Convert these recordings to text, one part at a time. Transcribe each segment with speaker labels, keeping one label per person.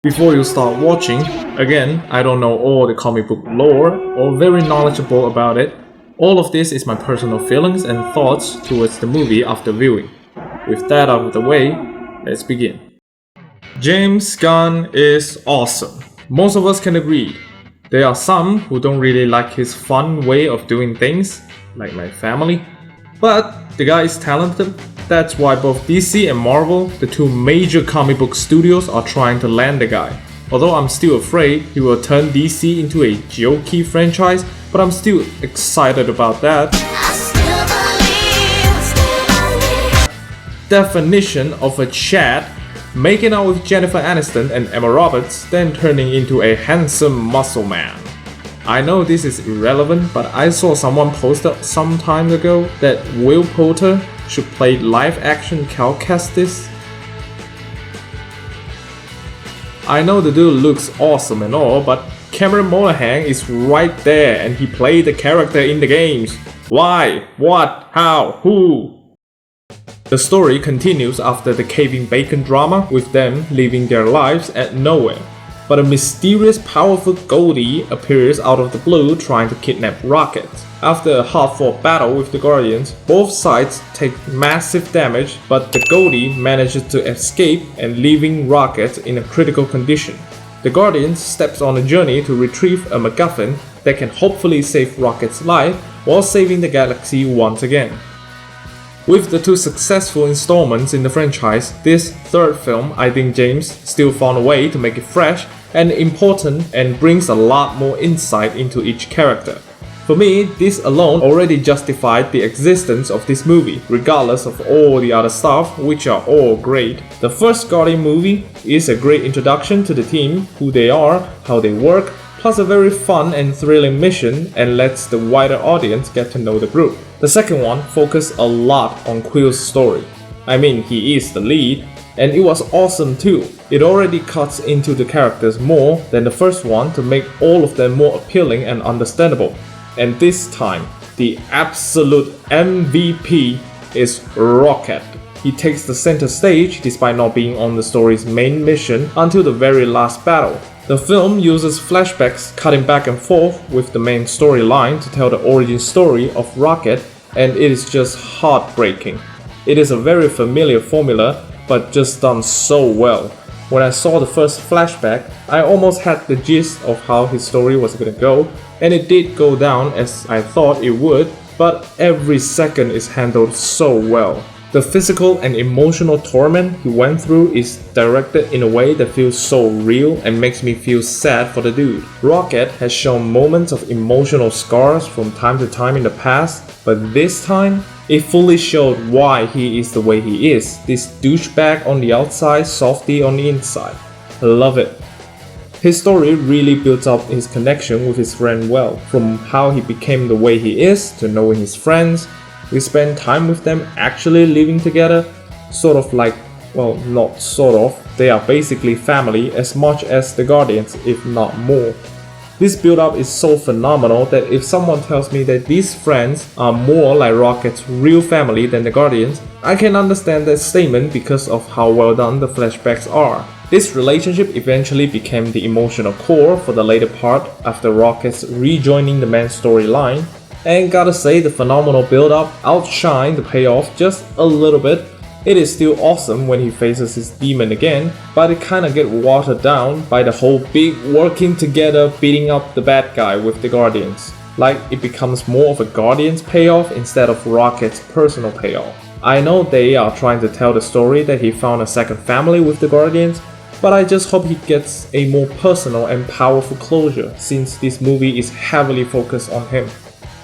Speaker 1: Before you start watching, again, I don't know all the comic book lore or very knowledgeable about it. All of this is my personal feelings and thoughts towards the movie after viewing. With that out of the way, let's begin. James Gunn is awesome. Most of us can agree. There are some who don't really like his fun way of doing things, like my family. But the guy is talented. That's why both DC and Marvel, the two major comic book studios, are trying to land the guy. Although I'm still afraid he will turn DC into a jokey franchise, but I'm still excited about that. Definition of a Chad making out with Jennifer Aniston and Emma Roberts, then turning into a handsome muscle man. I know this is irrelevant, but I saw someone post some time ago that Will Poulter should play live-action Cal Kestis. I know the dude looks awesome and all, but Cameron Monaghan is right there and he played the character in the games. Why? What? How? Who? The story continues after the caving bacon drama, with them living their lives at nowhere. But a mysterious powerful Goldie appears out of the blue trying to kidnap Rocket. After a hard-fought battle with the Guardians, both sides take massive damage, but the Goldie manages to escape and leaving Rocket in a critical condition. The Guardians steps on a journey to retrieve a MacGuffin that can hopefully save Rocket's life while saving the galaxy once again. With the two successful installments in the franchise, this third film, I think James still found a way to make it fresh and important and brings a lot more insight into each character. For me, this alone already justified the existence of this movie, regardless of all the other stuff, which are all great. The first Guardian movie is a great introduction to the team, who they are, how they work, plus a very fun and thrilling mission, and lets the wider audience get to know the group. The second one focused a lot on Quill's story. I mean, he is the lead, and it was awesome too. It already cuts into the characters more than the first one to make all of them more appealing and understandable. And this time, the absolute MVP is Rocket. He takes the center stage despite not being on the story's main mission until the very last battle. The film uses flashbacks cutting back and forth with the main storyline to tell the origin story of Rocket, and it is just heartbreaking. It is a very familiar formula, but just done so well. When I saw the first flashback, I almost had the gist of how his story was gonna go, and it did go down as I thought it would, but every second is handled so well. The physical and emotional torment he went through is directed in a way that feels so real and makes me feel sad for the dude. Rocket has shown moments of emotional scars from time to time in the past, but this time, it fully showed why he is the way he is. This douchebag on the outside, softy on the inside. I love it. His story really builds up his connection with his friend well, from how he became the way he is to knowing his friends. We spend time with them actually living together, sort of like, well, not sort of, they are basically family as much as the Guardians, if not more. This build-up is so phenomenal that if someone tells me that these friends are more like Rocket's real family than the Guardians, I can understand that statement because of how well done the flashbacks are. This relationship eventually became the emotional core for the later part after Rocket's rejoining the main storyline. And gotta say, the phenomenal build-up outshined the payoff just a little bit. It is still awesome when he faces his demon again, but it kinda get watered down by the whole big working together beating up the bad guy with the Guardians. Like it becomes more of a Guardians payoff instead of Rocket's personal payoff. I know they are trying to tell the story that he found a second family with the Guardians, but I just hope he gets a more personal and powerful closure since this movie is heavily focused on him.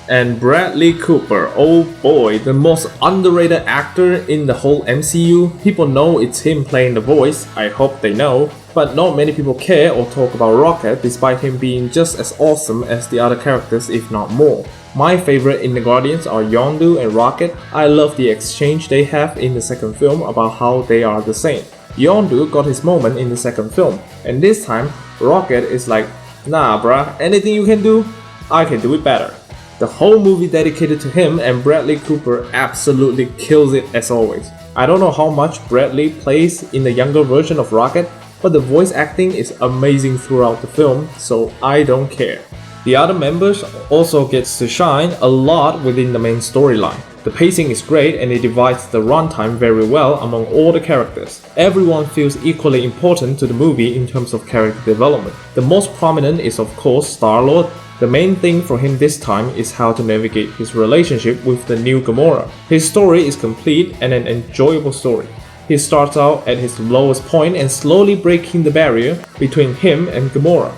Speaker 1: And Bradley Cooper, oh boy, the most underrated actor in the whole MCU. People know it's him playing the voice, I hope they know, but not many people care or talk about Rocket despite him being just as awesome as the other characters, if not more. My favorite in the Guardians are Yondu and Rocket. I love the exchange they have in the second film about how they are the same. Yondu got his moment in the second film, and this time, Rocket is like, nah bruh, anything you can do, I can do it better. The whole movie dedicated to him, and Bradley Cooper absolutely kills it as always. I don't know how much Bradley plays in the younger version of Rocket, but the voice acting is amazing throughout the film, so I don't care. The other members also gets to shine a lot within the main storyline. The pacing is great and it divides the runtime very well among all the characters. Everyone feels equally important to the movie in terms of character development. The most prominent is of course Star-Lord. The main thing for him this time is how to navigate his relationship with the new Gamora. His story is complete and an enjoyable story. He starts out at his lowest point and slowly breaking the barrier between him and Gamora.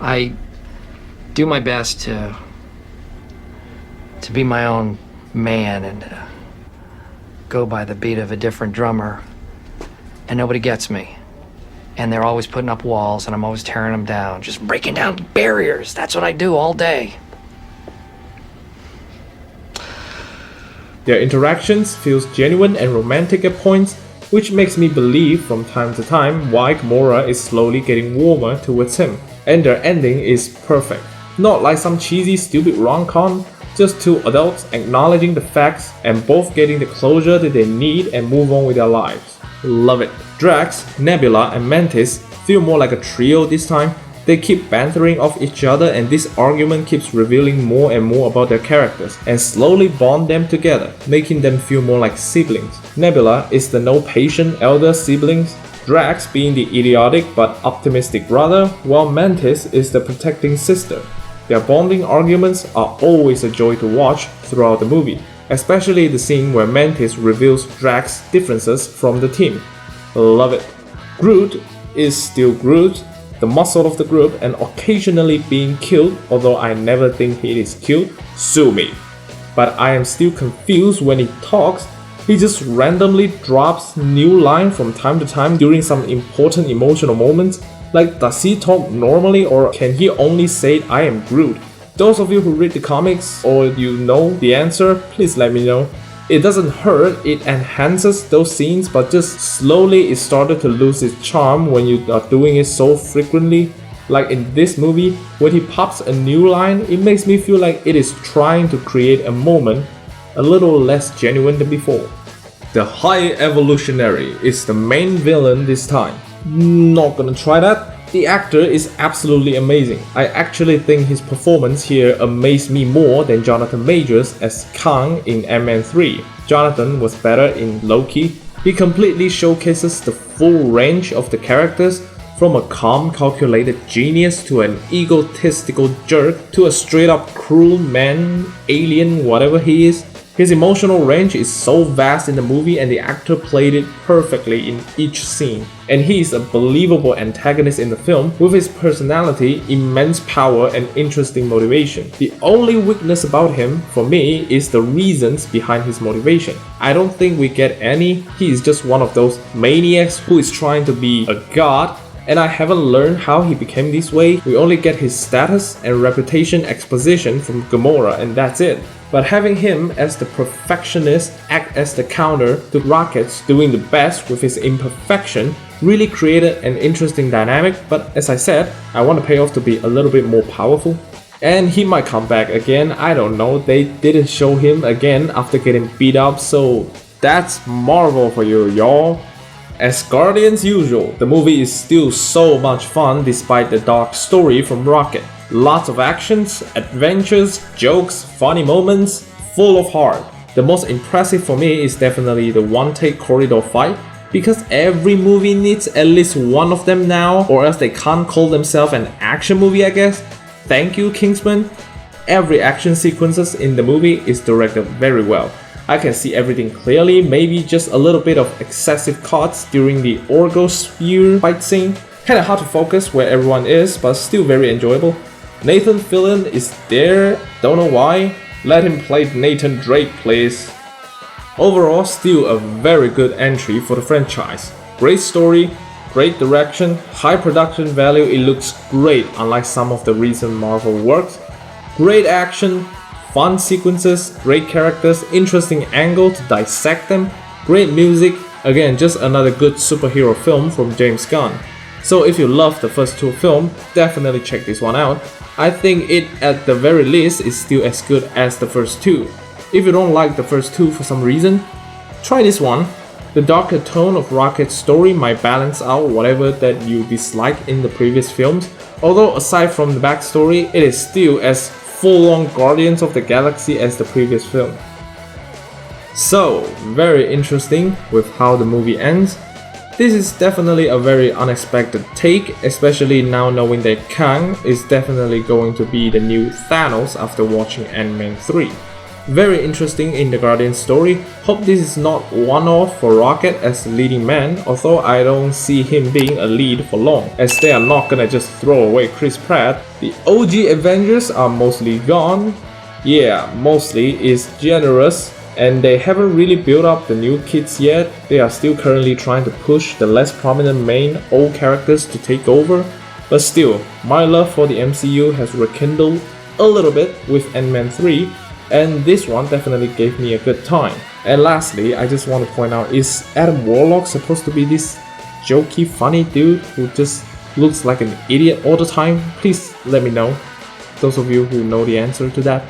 Speaker 2: I do my best to be my own man and go by the beat of a different drummer, and nobody gets me. And they're always putting up walls and I'm always tearing them down, just breaking down barriers. That's what I do all day.
Speaker 1: Their interactions feels genuine and romantic at points, which makes me believe from time to time why Gamora is slowly getting warmer towards him. And their ending is perfect. Not like some cheesy stupid rom-com, just two adults acknowledging the facts and both getting the closure that they need and move on with their lives. Love it. Drax, Nebula and Mantis feel more like a trio this time. They keep bantering off each other and this argument keeps revealing more and more about their characters and slowly bond them together, making them feel more like siblings. Nebula is the no-patient elder siblings, Drax being the idiotic but optimistic brother, while Mantis is the protecting sister. Their bonding arguments are always a joy to watch throughout the movie, especially the scene where Mantis reveals Drax's differences from the team. Love it. Groot is still Groot, the muscle of the group and occasionally being killed, although I never think he is killed. Sue me. But I am still confused when he talks. He just randomly drops new line from time to time during some important emotional moments. Like, does he talk normally or can he only say I am Groot? Those of you who read the comics or you know the answer, please let me know. It doesn't hurt, it enhances those scenes, but just slowly it started to lose its charm when you are doing it so frequently. Like in this movie, when he pops a new line, it makes me feel like it is trying to create a moment a little less genuine than before. The High Evolutionary is the main villain this time. Not gonna try that. The actor is absolutely amazing. I actually think his performance here amazed me more than Jonathan Majors as Kang in Ant-Man 3. Jonathan was better in Loki. He completely showcases the full range of the characters, from a calm, calculated genius to an egotistical jerk to a straight up cruel man, alien, whatever he is. His emotional range is so vast in the movie and the actor played it perfectly in each scene. And he is a believable antagonist in the film with his personality, immense power and interesting motivation. The only weakness about him, for me, is the reasons behind his motivation. I don't think we get any. He is just one of those maniacs who is trying to be a god, and I haven't learned how he became this way. We only get his status and reputation exposition from Gamora and that's it. But having him as the perfectionist act as the counter to Rocket's doing the best with his imperfection really created an interesting dynamic, but as I said, I want the payoff to be a little bit more powerful. And he might come back again, I don't know, they didn't show him again after getting beat up, so that's Marvel for you, y'all. As Guardians usual, the movie is still so much fun despite the dark story from Rocket. Lots of actions, adventures, jokes, funny moments, full of heart. The most impressive for me is definitely the one-take corridor fight, because every movie needs at least one of them now, or else they can't call themselves an action movie, I guess. Thank you, Kingsman. Every action sequences in the movie is directed very well. I can see everything clearly, maybe just a little bit of excessive cuts during the Orgosphere fight scene. Kinda hard to focus where everyone is, but still very enjoyable. Nathan Fillion is there, don't know why. Let him play Nathan Drake, please. Overall, still a very good entry for the franchise. Great story, great direction, high production value, it looks great unlike some of the recent Marvel works. Great action, fun sequences, great characters, interesting angle to dissect them, great music, again just another good superhero film from James Gunn. So if you love the first two films, definitely check this one out. I think it at the very least is still as good as the first two. If you don't like the first two for some reason, try this one. The darker tone of Rocket's story might balance out whatever that you dislike in the previous films, although aside from the backstory, it is still as full-on Guardians of the Galaxy as the previous film. So, very interesting with how the movie ends. This is definitely a very unexpected take, especially now knowing that Kang is definitely going to be the new Thanos after watching Ant-Man 3. Very interesting in the Guardian story. Hope this is not one-off for Rocket as the leading man, although I don't see him being a lead for long, as they are not gonna just throw away Chris Pratt. The OG Avengers are mostly gone. Yeah, mostly is generous, and they haven't really built up the new kids yet. They are still currently trying to push the less prominent main old characters to take over. But still, my love for the MCU has rekindled a little bit with Ant-Man 3, and this one definitely gave me a good time. And lastly, I just want to point out, is Adam Warlock supposed to be this jokey, funny dude who just looks like an idiot all the time? Please let me know, those of you who know the answer to that.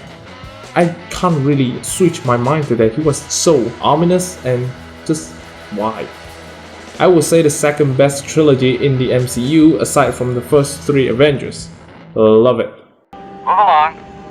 Speaker 1: I can't really switch my mind to that. He was so ominous and just why? I would say the second best trilogy in the MCU aside from the first three Avengers. Love it.
Speaker 3: Move along.